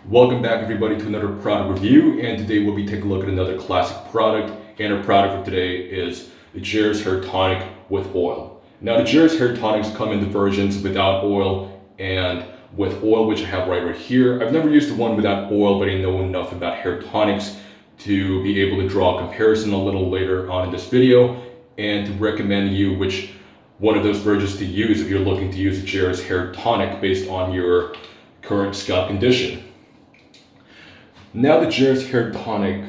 Welcome back everybody to another product review, and today we'll be taking a look at another classic product, and our product for today is the Jeris Hair Tonic with oil. Now the Jeris Hair Tonics come in the versions without oil and with oil, which I have right here. I've never used the one without oil, but I know enough about hair tonics to be able to draw a comparison a little later on in this video and to recommend you which one of those versions to use if you're looking to use a Jeris Hair Tonic based on your current scalp condition. Now the Jeris Hair Tonic,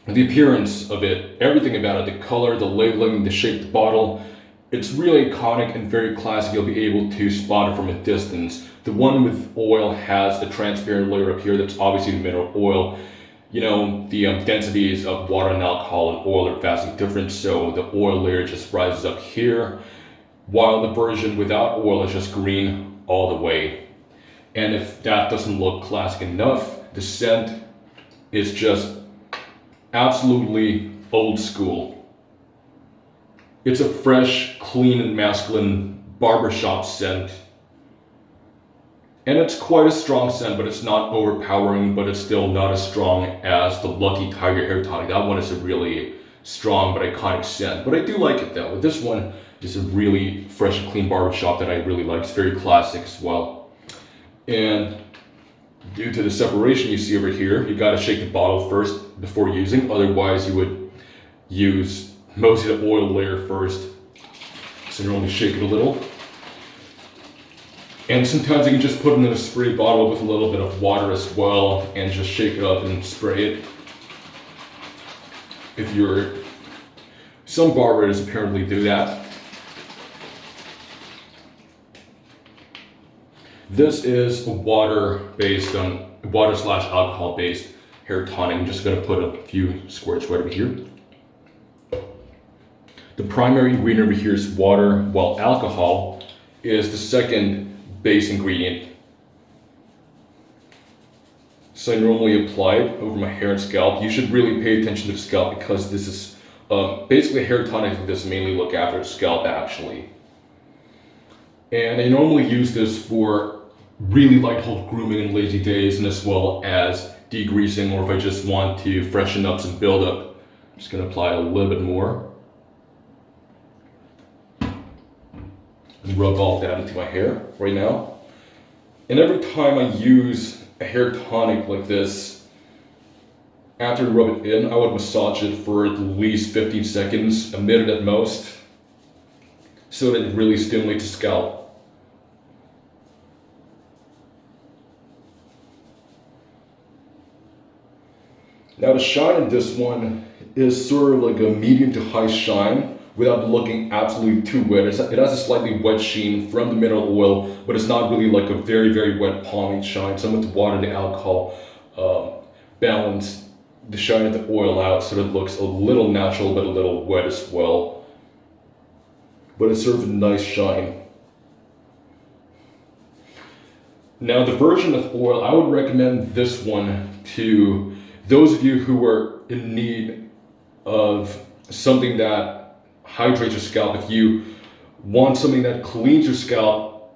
the appearance of it, everything about it, the color, the labeling, the shape of the bottle, it's really iconic and very classic. You'll be able to spot it from a distance. The one with oil has a transparent layer up here that's obviously the mineral oil. You know, the densities of water and alcohol and oil are vastly different, so the oil layer just rises up here, while the version without oil is just green all the way. And if that doesn't look classic enough, the scent is just absolutely old school. It's a fresh, clean, and masculine barbershop scent. And it's quite a strong scent, but it's not overpowering, but it's still not as strong as the Lucky Tiger Hair Tonic. That one is a really strong but iconic scent. But I do like it though. This one is a really fresh and clean barbershop that I really like. It's very classic as well. And due to the separation you see over here, you gotta shake the bottle first before using. Otherwise you would use most of the oil layer first. So you only shake it a little. And sometimes you can just put it in a spray bottle with a little bit of water as well and just shake it up and spray it. Some barbers apparently do that. This is a water/alcohol-based hair tonic. I'm just gonna put a few squirts right over here. The primary ingredient over here is water, while alcohol is the second base ingredient. So I normally apply it over my hair and scalp. You should really pay attention to the scalp because this is basically hair tonics like this mainly look after the scalp actually. And I normally use this for really light hold grooming and lazy days, and as well as degreasing, or if I just want to freshen up some buildup. I'm just gonna apply a little bit more. And rub all that into my hair right now. And every time I use a hair tonic like this, after I rub it in, I would massage it for at least 15 seconds, a minute at most, so that it really stimulates the scalp. Now the shine in this one is sort of like a medium to high shine without looking absolutely too wet. It has a slightly wet sheen from the mineral oil, but it's not really like a very, very wet pomade shine. Some of the water and the alcohol balance the shine of the oil out so that it looks a little natural but a little wet as well. But it's sort of a nice shine. Now the version with oil, I would recommend this one to those of you who are in need of something that hydrates your scalp. If you want something that cleans your scalp,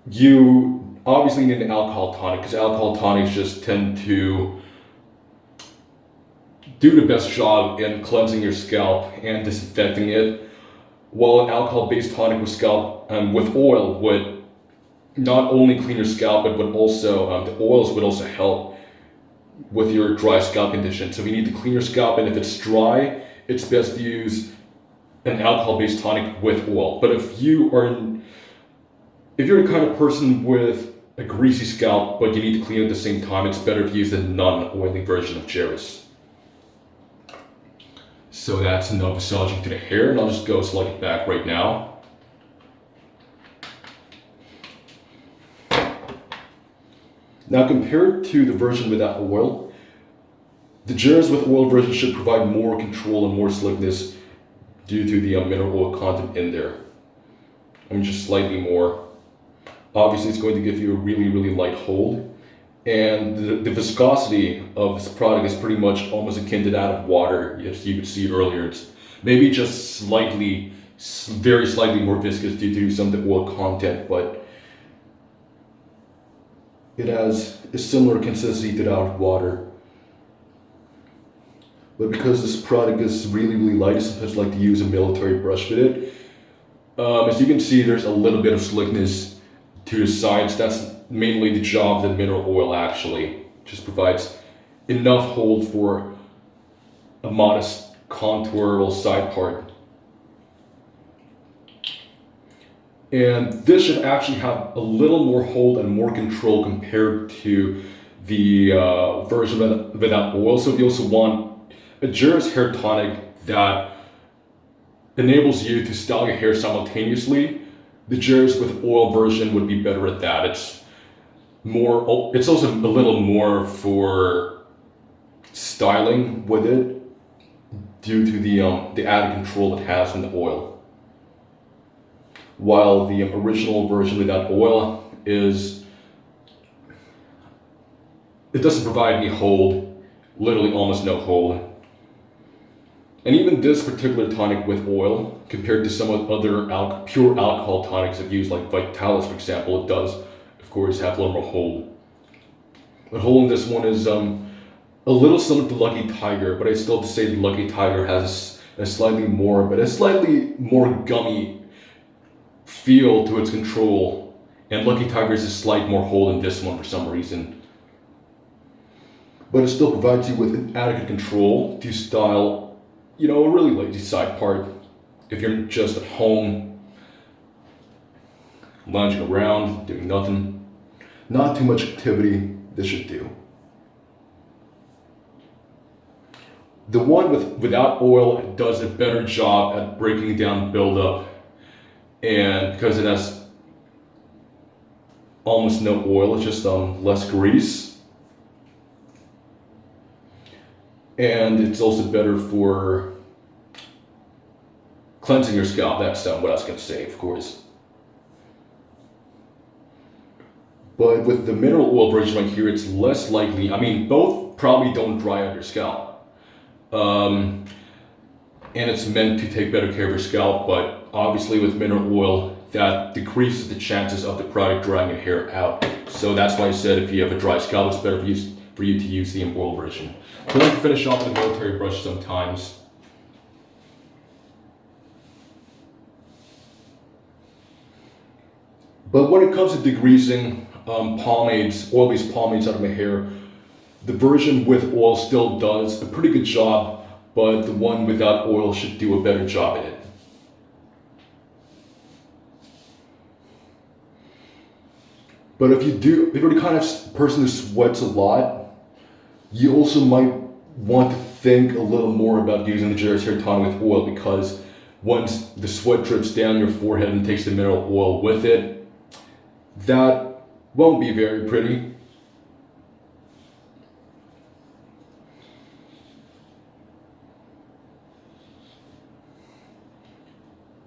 you obviously need an alcohol tonic, because alcohol tonics just tend to do the best job in cleansing your scalp and disinfecting it, while an alcohol-based tonic with oil would not only clean your scalp, but would also the oils would also help with your dry scalp condition. So if you need to clean your scalp, and if it's dry, it's best to use an alcohol-based tonic with oil. But if you're the kind of person with a greasy scalp, but you need to clean it at the same time, it's better to use the non-oily version of Jeris. So that's enough massaging to the hair, and I'll just go select it back right now. Now compared to the version without oil, the Jeris with oil version should provide more control and more slickness due to the mineral oil content in there. I mean, just slightly more. Obviously it's going to give you a really, really light hold. And the viscosity of this product is pretty much almost akin to that of water, as you could see earlier. It's maybe just slightly, very slightly more viscous due to some of the oil content, but it has a similar consistency to that of water. But because this product is really, really light, I sometimes like to use a military brush with it. As you can see, there's a little bit of slickness to the sides. That's mainly the job of the mineral oil actually. Just provides enough hold for a modest contour or side part. And this should actually have a little more hold and more control compared to the version without oil. So if you also want a Jeris hair tonic that enables you to style your hair simultaneously, the Jeris with oil version would be better at that. It's also a little more for styling with it due to the added control it has in the oil. While the original version without oil it doesn't provide any hold, literally almost no hold. And even this particular tonic with oil, compared to some other pure alcohol tonics I've used, like Vitalis for example, it does, of course, have a little more hold. The hold in this one is a little similar to Lucky Tiger, but I still have to say that Lucky Tiger has a slightly more gummy feel to its control, and Lucky Tiger has a slight more hold in this one for some reason. But it still provides you with adequate control to style, a really lazy side part. If you're just at home, lounging around, doing nothing, not too much activity, this should do. The one without oil does a better job at breaking down buildup. And because it has almost no oil, it's just less grease. And it's also better for cleansing your scalp. That's what I was going to say, of course. But with the mineral oil version right here, it's less likely. Both probably don't dry out your scalp. And it's meant to take better care of your scalp, but obviously with mineral oil, that decreases the chances of the product drying your hair out. So that's why I said if you have a dry scalp, it's better for you to use the oil version. So I like to finish off with a military brush sometimes. But when it comes to degreasing oil-based pomades out of my hair, the version with oil still does a pretty good job, but the one without oil should do a better job at it. But if you're the kind of person who sweats a lot, you also might want to think a little more about using the Jeris hair tonic with oil, because once the sweat drips down your forehead and takes the mineral oil with it, that won't be very pretty.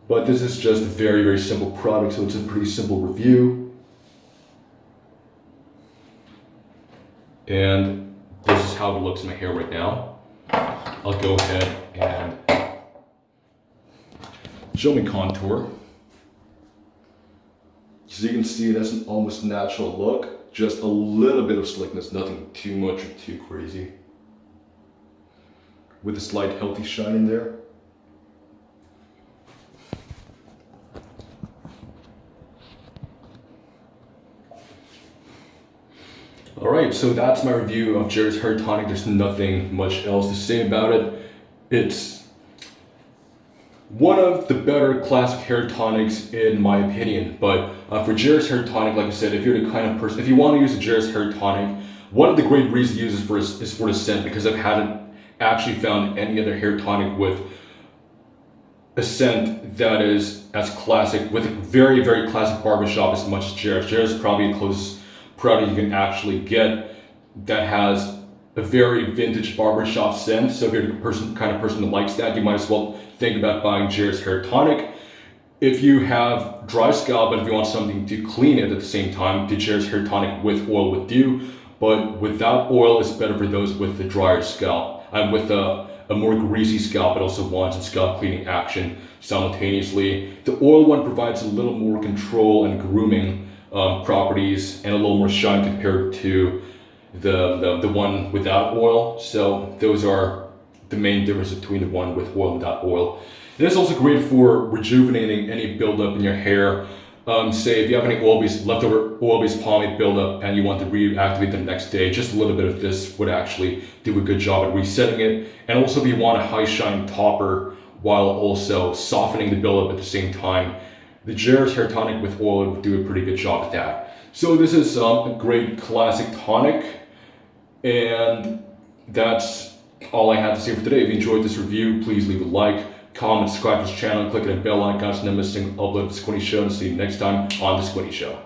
But this is just a very, very simple product, so it's a pretty simple review. And this is how it looks in my hair right now. I'll go ahead and show me contour. So you can see it has an almost natural look, just a little bit of slickness, nothing too much or too crazy. With a slight healthy shine in there. Alright, so that's my review of Jeris hair tonic. There's nothing much else to say about it. It's one of the better classic hair tonics in my opinion, but for Jeris hair tonic, like I said, if you're the kind of person, if you want to use a Jeris hair tonic, one of the great reasons to use it is for the scent, because I've hadn't actually found any other hair tonic with a scent that is as classic, with a very, very classic barbershop as much as Jeris. Jeris is probably the closest product you can actually get that has a very vintage barbershop scent. So if you're the kind of person that likes that, you might as well think about buying Jeris hair tonic. If you have dry scalp, but if you want something to clean it at the same time, the Jeris hair tonic with oil would do. But without oil, it's better for those with the drier scalp and with a more greasy scalp, but also wants some scalp cleaning action simultaneously. The oil one provides a little more control and grooming properties and a little more shine compared to the one without oil. So those are the main difference between the one with oil and without oil. It is also great for rejuvenating any buildup in your hair. Say if you have any leftover oil-based pomade buildup and you want to reactivate the next day, just a little bit of this would actually do a good job at resetting it. And also if you want a high shine topper while also softening the buildup at the same time, the Jeris hair tonic with oil would do a pretty good job at that. So this is a great classic tonic, and that's all I have to say for today. If you enjoyed this review, please leave a like, comment, subscribe to this channel, click the bell icon so never miss a single upload of The Squinty Show, and see you next time on The Squinty Show.